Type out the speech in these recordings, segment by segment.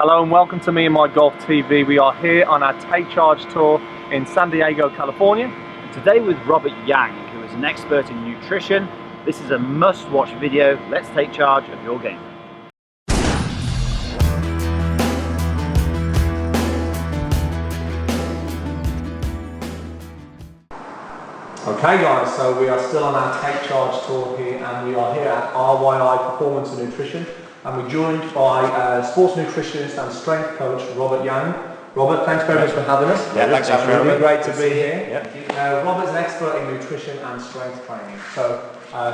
Hello and welcome to Me and My Golf TV. We are here on our Take Charge tour in San Diego, California. Today with Robert Yang, who is an expert in nutrition. This is a must-watch video. Let's take charge of your game. Okay guys, so we are still on our Take Charge tour here, and we are here at RYI Performance and Nutrition, and we're joined by sports nutritionist and strength coach Robert Yang. Robert, thanks very much for having us. Yeah, thanks for having me. Great to be here. Yeah. Robert's an expert in nutrition and strength training. So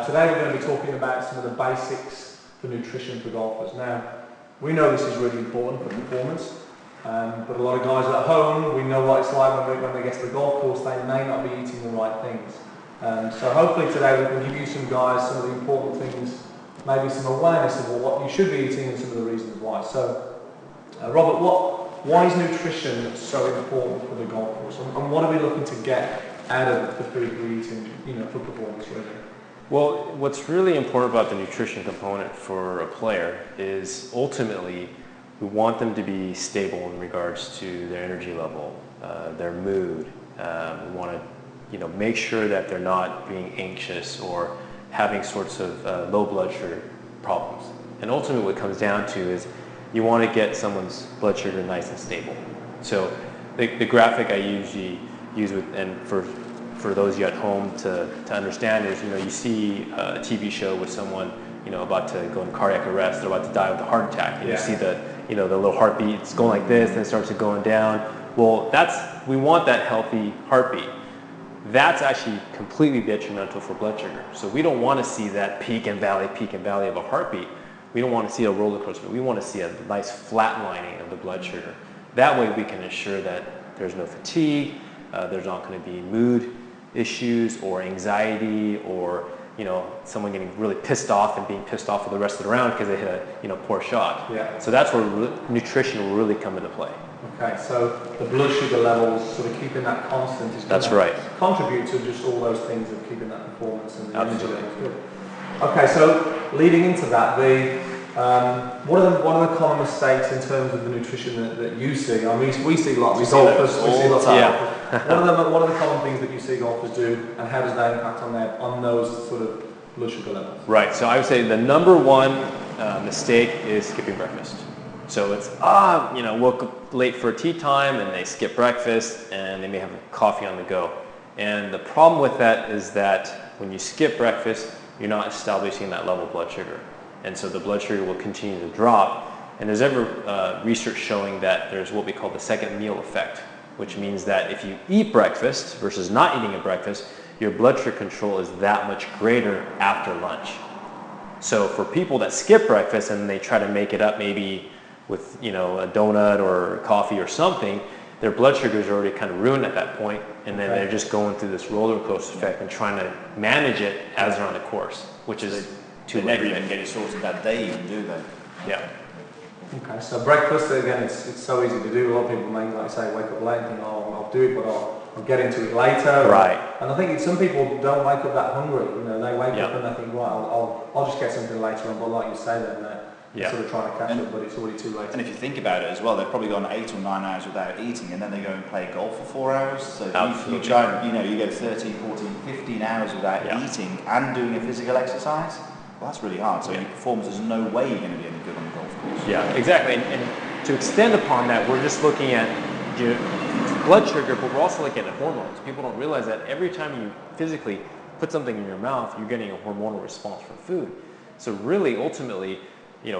today we're going to be talking about some of the basics for nutrition for golfers. Now, we know this is really important for performance, but a lot of guys at home, we know what it's like when they get to the golf course, they may not be eating the right things. So hopefully today we can give you some guys some of the important things, maybe some awareness of what you should be eating and some of the reasons why. So Robert, why is nutrition so important for the golf course, and what are we looking to get out of the food we're eating, for performance really? Well, what's really important about the nutrition component for a player is ultimately we want them to be stable in regards to their energy level, their mood. We want to, make sure that they're not being anxious or having sorts of low blood sugar problems. And ultimately what it comes down to is you want to get someone's blood sugar nice and stable. So the graphic I usually use for those of you at home to understand is, you see a TV show with someone, about to go in cardiac arrest, they're about to die with a heart attack, and you see the little heartbeat, it's going like this, and it starts to going down. Well, we want that healthy heartbeat. That's actually completely detrimental for blood sugar. So we don't want to see that peak and valley of a heartbeat. We don't want to see a roller coaster. We want to see a nice flatlining of the blood sugar. That way we can ensure that there's no fatigue, there's not going to be mood issues or anxiety or someone getting really pissed off and being pissed off for the rest of the round because they hit a poor shot. Yeah. So that's where nutrition will really come into play. Okay, so the blood sugar levels, sort of keeping that constant is that's right. Contribute to just all those things of keeping that performance and the energy levels good. Okay, so leading into that, what are the common mistakes in terms of the nutrition that you see? I mean, we see lots of golfers, What are the common things that you see golfers do, and how does that impact on those sort of blood sugar levels? Right, so I would say the number one mistake is skipping breakfast. So it's, woke up late for tea time and they skip breakfast and they may have coffee on the go. And the problem with that is that when you skip breakfast, you're not establishing that level of blood sugar. And so the blood sugar will continue to drop. And there's ever research showing that there's what we call the second meal effect, which means that if you eat breakfast versus not eating a breakfast, your blood sugar control is that much greater after lunch. So for people that skip breakfast and they try to make it up maybe with a donut or coffee or something, their blood sugars are already kind of ruined at that point, and then they're just going through this roller coaster effect and trying to manage it as they're on the course, which is too never even get it sorted that day, even do they? Yeah. Okay, so breakfast again, it's so easy to do. A lot of people may, like I say, wake up late and think, I'll do it, but I'll get into it later. Right. And I think some people don't wake up that hungry. They wake up and they think, right, I'll just get something later on. But like you say, then they're sort of trying to catch up, but it's already too late. And if you think about it as well, they've probably gone 8 or 9 hours without eating, and then they go and play golf for 4 hours. So you try, you go 13, 14, 15 hours without eating and doing a physical exercise. Well, that's really hard. So your performance, there's no way you're going to be any good on the golf course. Yeah, exactly. And to extend upon that, we're just looking at blood sugar, but we're also looking at hormones. People don't realize that every time you physically put something in your mouth, you're getting a hormonal response from food. So really, ultimately,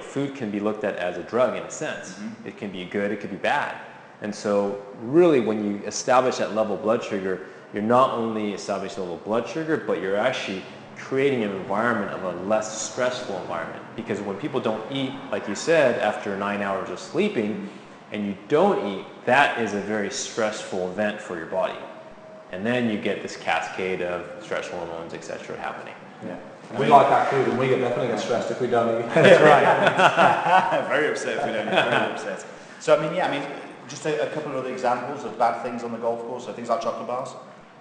food can be looked at as a drug in a sense. Mm-hmm. It can be good, it could be bad. And so really, when you establish that level of blood sugar, you're not only establishing the level of blood sugar, but you're actually creating an environment of a less stressful environment. Because when people don't eat, like you said, after 9 hours of sleeping, and you don't eat, that is a very stressful event for your body. And then you get this cascade of stress hormones, etc. happening. Yeah. We like our food, and we definitely get stressed if we don't eat. That's right. Very upset if we don't eat. Very upset. So just a couple of other examples of bad things on the golf course. So things like chocolate bars.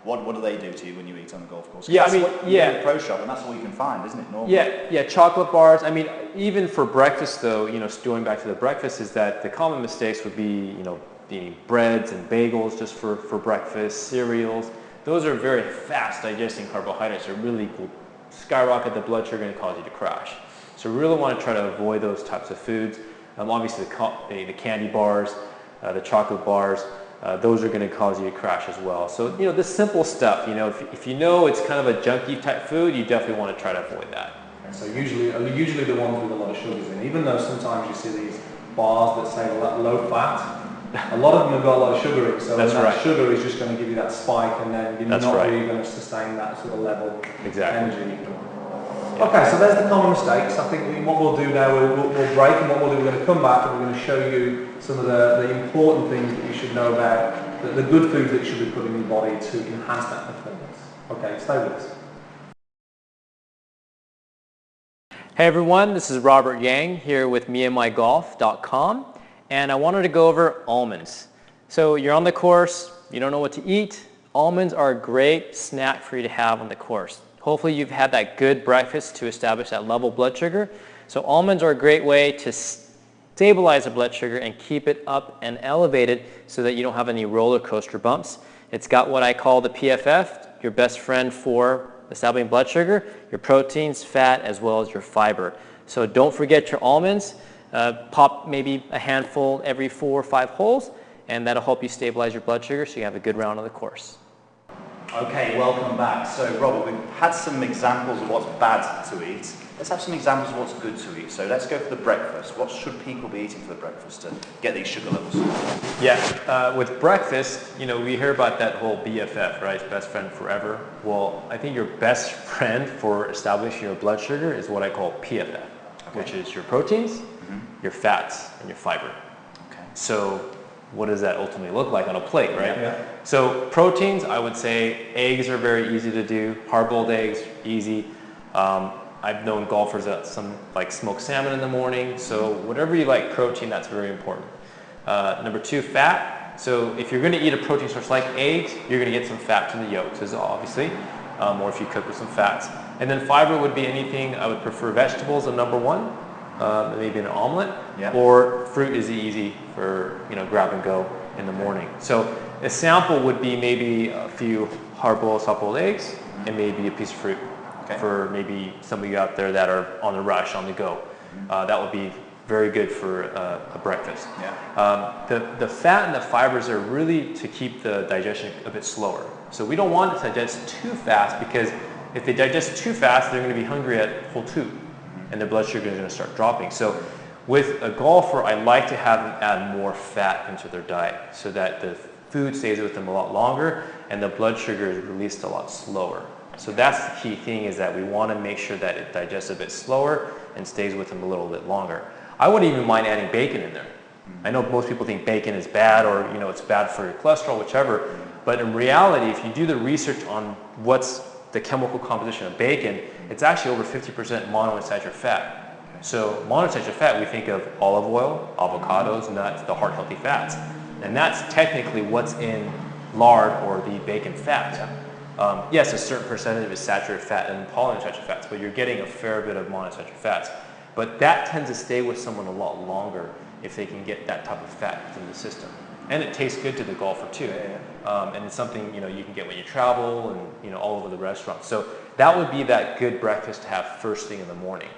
What do they do to you when you eat on the golf course? Yeah, I mean, you go to the pro shop, and that's all you can find, isn't it? Normally. Yeah, chocolate bars. I mean, even for breakfast, though, going back to the breakfast, is that the common mistakes would be, eating breads and bagels just for breakfast, cereals. Those are very fast digesting carbohydrates. They really will skyrocket the blood sugar and cause you to crash. So we really want to try to avoid those types of foods. Obviously, the candy bars, the chocolate bars, those are going to cause you to crash as well. So, the simple stuff, if you know it's kind of a junky type food, you definitely want to try to avoid that. And so usually the ones with a lot of sugars in, even though sometimes you see these bars that say low fat, a lot of them have got a lot of sugar in, so that sugar is just going to give you that spike, and then you're not really going to sustain that sort of level of energy. Okay, so there's the common mistakes. I think what we'll do now, we'll break, and what we'll do, we're going to come back and we're going to show you some of the important things that you should know about, the good foods that you should be putting in your body to enhance that performance. Okay, stay with us. Hey everyone, this is Robert Yang here with meandmygolf.com, and I wanted to go over almonds. So you're on the course, you don't know what to eat. Almonds are a great snack for you to have on the course. Hopefully you've had that good breakfast to establish that level blood sugar. So almonds are a great way to stabilize the blood sugar and keep it up and elevated so that you don't have any roller coaster bumps. It's got what I call the PFF, your best friend for establishing blood sugar, your proteins, fat, as well as your fiber. So don't forget your almonds. Pop maybe a handful every 4 or 5 holes, and that'll help you stabilize your blood sugar so you have a good round on the course. Okay, welcome back. So Robert, we've had some examples of what's bad to eat. Let's have some examples of what's good to eat. So let's go for the breakfast. What should people be eating for the breakfast to get these sugar levels? Yeah, with breakfast, we hear about that whole BFF, right? Best friend forever. Well, I think your best friend for establishing your blood sugar is what I call PFF, which is your proteins, your fats, and your fiber. Okay. So what does that ultimately look like on a plate, right? Yeah. So proteins, I would say eggs are very easy to do. Hard-boiled eggs, easy. I've known golfers that some like smoked salmon in the morning. So whatever you like protein, that's very important. Number 2, fat. So if you're going to eat a protein source like eggs, you're going to get some fat from the yolks, obviously, or if you cook with some fats. And then fiber would be anything. I would prefer vegetables at number 1, maybe an omelet, or fruit is easy for grab and go in the morning. So a sample would be maybe a few hard-boiled, soft-boiled eggs, and maybe a piece of fruit. For maybe some of you out there that are on the rush, on the go. That would be very good for a breakfast. The fat and the fibers are really to keep the digestion a bit slower. So we don't want it to digest too fast, because if they digest too fast, they're going to be hungry at hole 2, and their blood sugar is going to start dropping. So with a golfer, I like to have them add more fat into their diet so that the food stays with them a lot longer and the blood sugar is released a lot slower. So that's the key thing, is that we want to make sure that it digests a bit slower and stays with them a little bit longer. I wouldn't even mind adding bacon in there. I know most people think bacon is bad, or it's bad for your cholesterol, whichever. But in reality, if you do the research on what's the chemical composition of bacon, it's actually over 50% monounsaturated fat. So monounsaturated fat, we think of olive oil, avocados, nuts, the heart healthy fats. And that's technically what's in lard or the bacon fat. Yes, a certain percentage is saturated fat and polyunsaturated fats, but you're getting a fair bit of monounsaturated fats. But that tends to stay with someone a lot longer if they can get that type of fat within the system. And it tastes good to the golfer too. And it's something you can get when you travel and all over the restaurants. So that would be that good breakfast to have first thing in the morning.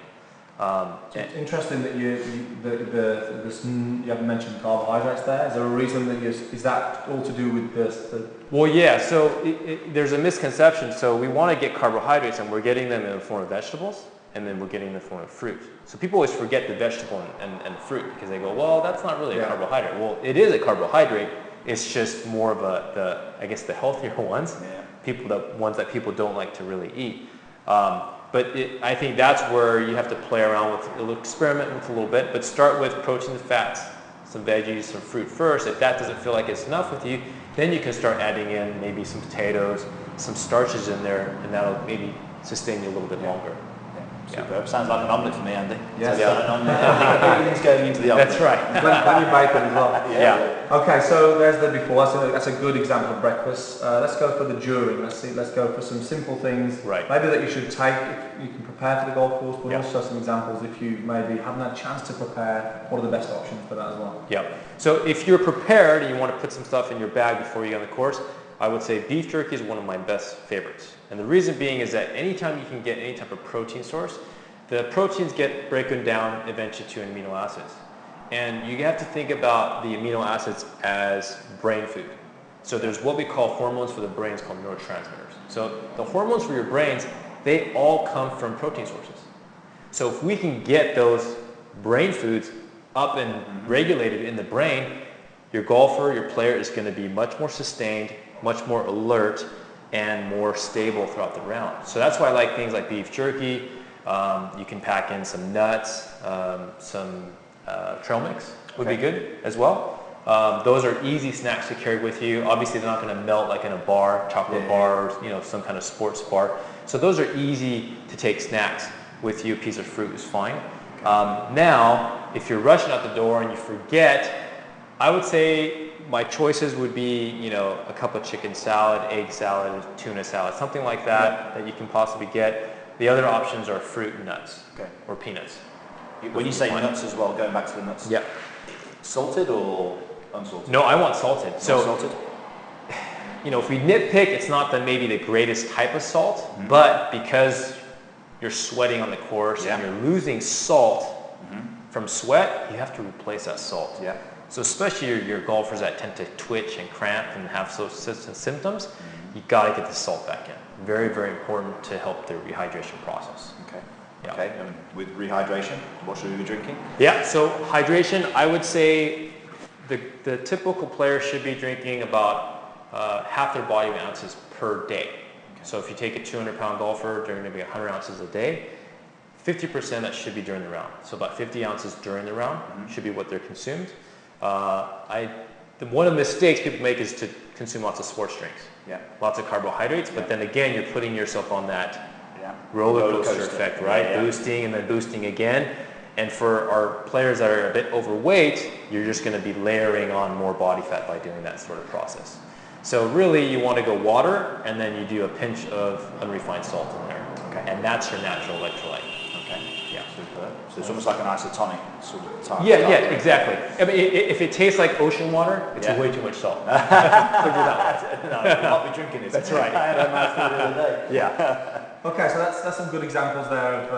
It's interesting that you haven't mentioned carbohydrates there. Is there a reason that is that all to do with this? Well, yeah. So there's a misconception. So we want to get carbohydrates, and we're getting them in the form of vegetables, and then we're getting them in the form of fruit. So people always forget the vegetable and fruit, because they go, well, that's not really a carbohydrate. Well, it is a carbohydrate. It's just more of the healthier ones. Ones that people don't like to really eat. But I think that's where you have to play around with, experiment with a little bit, but start with protein and fats, some veggies, some fruit first. If that doesn't feel like it's enough with you, then you can start adding in maybe some potatoes, some starches in there, and that'll maybe sustain you a little bit longer. Superb. Sounds like an omelette for me, Andy. Yes. Everything's going into the omelette. That's right. Plenty of bacon as well. Yeah. Okay, so there's the before. That's a good example of breakfast. Let's go for the during. Let's go for some simple things. Right. Maybe that you should take if you can prepare for the golf course, but Yeah. also some examples if you maybe haven't had a chance to prepare. What are the best options for that as well? Yeah. So if you're prepared and you want to put some stuff in your bag before you go on the course, I would say beef jerky is one of my best favorites. And the reason being is that anytime you can get any type of protein source, the proteins get broken down eventually to amino acids. And you have to think about the amino acids as brain food. So there's what we call hormones for the brains called neurotransmitters. So the hormones for your brains, they all come from protein sources. So if we can get those brain foods up and regulated in the brain, your golfer, your player is going to be much more sustained, much more alert, and more stable throughout the round. So that's why I like things like beef jerky. You can pack in some nuts, some trail mix would be good as well. Those are easy snacks to carry with you. Obviously, they're not going to melt like in a bar, chocolate bar, or some kind of sports bar. So those are easy to take snacks with you. A piece of fruit is fine. Now, if you're rushing out the door and you forget, I would say my choices would be, a cup of chicken salad, egg salad, tuna salad, something like that that you can possibly get. The other options are fruit and nuts, or peanuts. When you say nuts as well, going back to the nuts. Yeah. Salted or unsalted? No, I want salted. So, salted? if we nitpick, it's not maybe the greatest type of salt, but because you're sweating on the course and you're losing salt from sweat, you have to replace that salt. Yeah. So especially your golfers that tend to twitch and cramp and have those symptoms, you got to get the salt back in. Very, very important to help the rehydration process. Okay. Yeah. Okay. And with rehydration, what should we be drinking? Yeah. So hydration, I would say the typical player should be drinking about half their body weight ounces per day. Okay. So if you take a 200-pound golfer, they're going to be 100 ounces a day. 50% that should be during the round. So about 50 ounces during the round should be what they're consumed. One of the mistakes people make is to consume lots of sports drinks. Yeah. Lots of carbohydrates, but then again, you're putting yourself on that roller coaster effect, right? Yeah. Boosting and then boosting again. And for our players that are a bit overweight, you're just going to be layering on more body fat by doing that sort of process. So really, you want to go water, and then you do a pinch of unrefined salt in there. Okay. And that's your natural electrolyte. Okay. Yeah. Superb. So it's almost like an isotonic sort of type. Yeah, exactly. I mean, if it tastes like ocean water, it's way too much salt. No, you might be drinking it. That's right. I had a mouthful the other day. Yeah. Okay, so that's some good examples there of,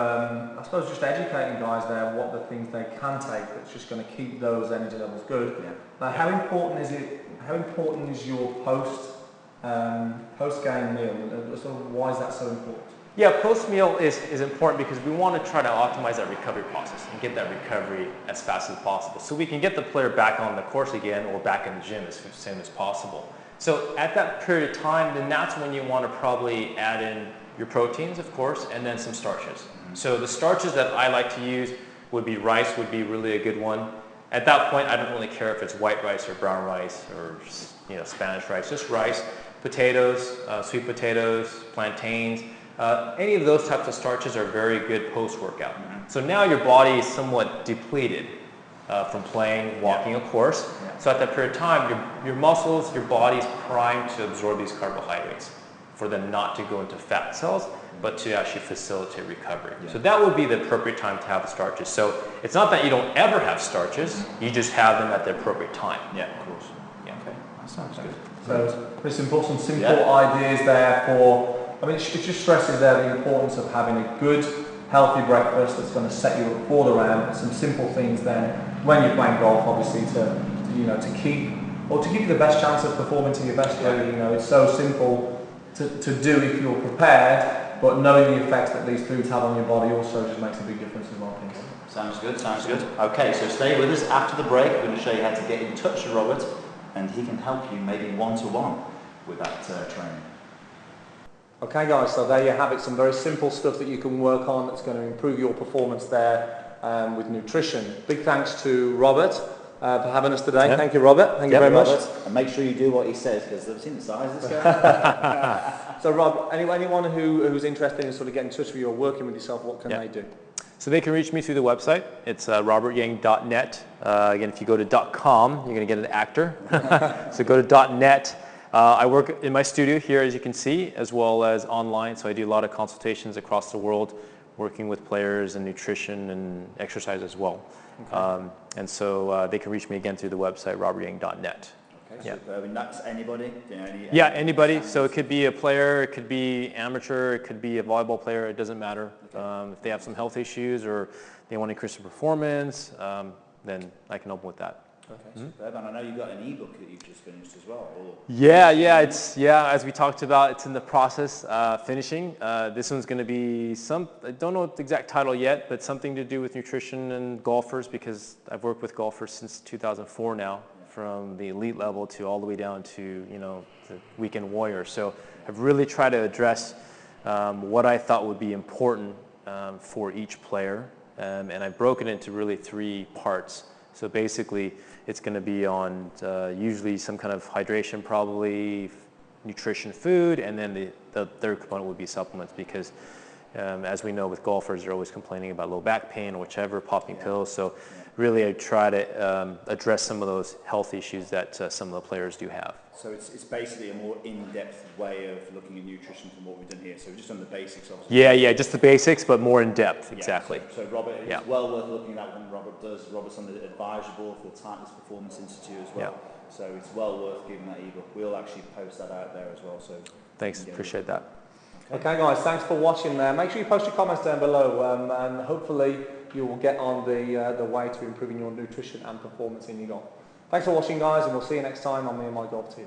I suppose, just educating guys there what the things they can take that's just going to keep those energy levels good. Yeah. Now, how important is it? How important is your post-game meal? So why is that so important? Yeah, post-meal is important because we want to try to optimize that recovery process and get that recovery as fast as possible so we can get the player back on the course again or back in the gym as soon as possible. So at that period of time, then that's when you want to probably add in your proteins, of course, and then some starches. So the starches that I like to use would be rice would be really a good one. At that point, I don't really care if it's white rice or brown rice or Spanish rice, just rice, potatoes, sweet potatoes, plantains. Any of those types of starches are very good post-workout. So now your body is somewhat depleted from playing, walking a course. So at that period of time, your muscles, your body's primed to absorb these carbohydrates for them not to go into fat cells, but to actually facilitate recovery. So that would be the appropriate time to have the starches. So it's not that you don't ever have starches, you just have them at the appropriate time. Yeah, of course. Yeah. Okay, that sounds good. So pretty simple, some simple ideas there for, it just stresses there the importance of having a good, healthy breakfast that's going to set you up for the round. Some simple things then when you're playing golf, obviously to keep you the best chance of performing to your best. Really, it's so simple to do if you're prepared, but knowing the effects that these foods have on your body also just makes a big difference in my opinion. Sounds good, sounds good. Okay, so stay with us. After the break, we're going to show you how to get in touch with Robert, and he can help you maybe one-to-one with that training. Okay guys, so there you have it, some very simple stuff that you can work on that's going to improve your performance there with nutrition. Big thanks to Robert for having us today. Yep. Thank you, Robert. Thank you very much. And make sure you do what he says, because they've seen the size of this guy. So, Rob, anyone who's interested in sort of getting in touch with you or working with yourself, what can they do? So they can reach me through the website. It's robertyang.net. Again, if you go to .com, you're going to get an actor. So go to .net. I work in my studio here, as you can see, as well as online. So I do a lot of consultations across the world, working with players and nutrition and exercise as well. Okay. And so they can reach me again through the website, robertyang.net. Okay, so that's anybody? Anybody. So it could be a player, it could be amateur, it could be a volleyball player, it doesn't matter. Okay. If they have some health issues or they want to increase their performance, then I can help them with that. Okay, superb. And I know you've got an ebook that you've just finished as well. As we talked about, it's in the process finishing. This one's going to be I don't know the exact title yet, but something to do with nutrition and golfers, because I've worked with golfers since 2004 now, from the elite level to all the way down to the weekend warrior. So I've really tried to address what I thought would be important for each player, and I've broken it into really 3 parts. So basically, it's going to be on usually some kind of hydration, probably nutrition, food, and then the third component would be supplements, because as we know with golfers, they're always complaining about low back pain or whichever, popping pills. So really I try to address some of those health issues that some of the players do have. So it's basically a more in-depth way of looking at nutrition from what we've done here. So we've just done the basics of it. Yeah, just the basics, but more in depth, exactly. So Robert, it's well worth looking at when Robert does. Robert's on the advisory board for the Tightness Performance Institute as well. Yeah. So it's well worth giving that ebook. We'll actually post that out there as well. So thanks, appreciate that. Okay guys, thanks for watching there. Make sure you post your comments down below, and hopefully you will get on the way to improving your nutrition and performance in your golf. Thanks for watching guys, and we'll see you next time on Me and My Golf TV.